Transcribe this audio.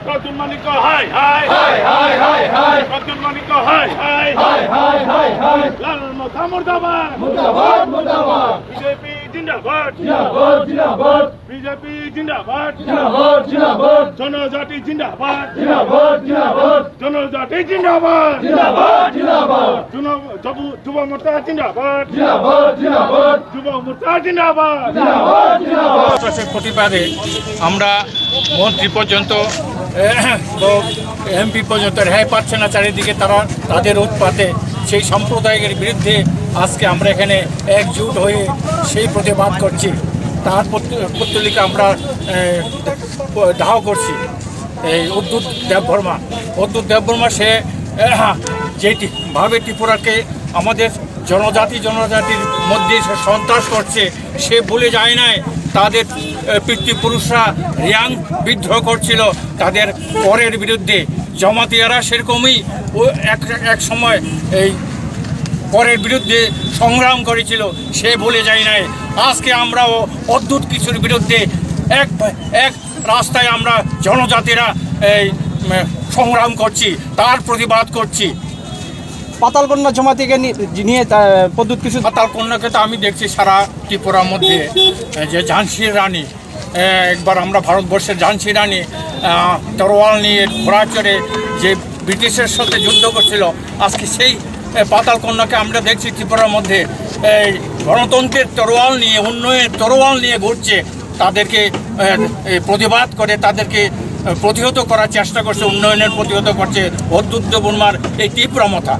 প্রদ্যুৎ মানিক হাই হাই হাই হাই হাই হাই প্রদ্যুৎ মানিক হাই হাই হাই হাই হাই হাই লাল মাথা মুর্দাবাদ মুর্দাবাদ মুর্দাবাদ বিজেপি জিন্দাবাদ জিন্দাবাদ জিন্দাবাদ বিজেপি জিন্দাবাদ জিন্দাবাদ জিন্দাবাদ জনজাতি জিন্দাবাদ জিন্দাবাদ জিন্দাবাদ জনজাতি জিন্দাবাদ জিন্দাবাদ জিন্দাবাদ যুব মোর্চা জিন্দাবাদ জিন্দাবাদ জিন্দাবাদ যুব মোর্চা জিন্দাবাদ জিন্দাবাদ জিন্দাবাদ সন্ত্রাসের প্রতিবাদে আমরা মন্ত্রী পর্যন্ত এমপি পর্যন্ত রেহাই পাচ্ছে না, চারিদিকে তারা তাদের উৎপাতে সেই সম্প্রদায়ের বিরুদ্ধে আজকে আমরা এখানে একজুট হয়ে সেই প্রতিবাদ করছি। তার পত্তলিকা আমরা দাহ করছি। এই উদ্যুৎ দেববর্মা সে যেভাবে ত্রিপুরাকে আমাদের জনজাতির মধ্যে সে সন্ত্রাস করছে, সে ভুলে যায় নাই তাদের পিতৃপুরুষরা রিয়াং বিদ্রোহ করছিল তাদের পরের বিরুদ্ধে। জমাতিয়ারা সেরকমই এক সময় এই পরের বিরুদ্ধে সংগ্রাম করেছিল, সে ভুলে যায় নাই। আজকে আমরাও অদ্ভুত কিছুর বিরুদ্ধে এক রাস্তায় আমরা জনজাতিরা এই সংগ্রাম করছি, তার প্রতিবাদ করছি। পাতালকন্যা জমাতিকে নিয়ে প্রদ্যুৎ কিছু পাতালকন্যাকে তো আমি দেখছি সারা ত্রিপুরার মধ্যে, যে ঝাঁসির রানী, একবার আমরা ভারতবর্ষের ঝাঁসি রানী তরোয়াল নিয়ে ঘোড়া চড়ে যে ব্রিটিশের সাথে যুদ্ধ করছিল, আজকে সেই পাতালকন্যাকে আমরা দেখছি ত্রিপুরার মধ্যে এই গণতন্ত্রের তরোয়াল নিয়ে, উন্নয়নের তরোয়াল নিয়ে ঘুরছে। তাদেরকে প্রতিবাদ করে তাদেরকে প্রতিহত করার চেষ্টা করছে, উন্নয়নের প্রতিহত করছে প্রদ্যুৎ দেববর্মার এই তীব্র মতা।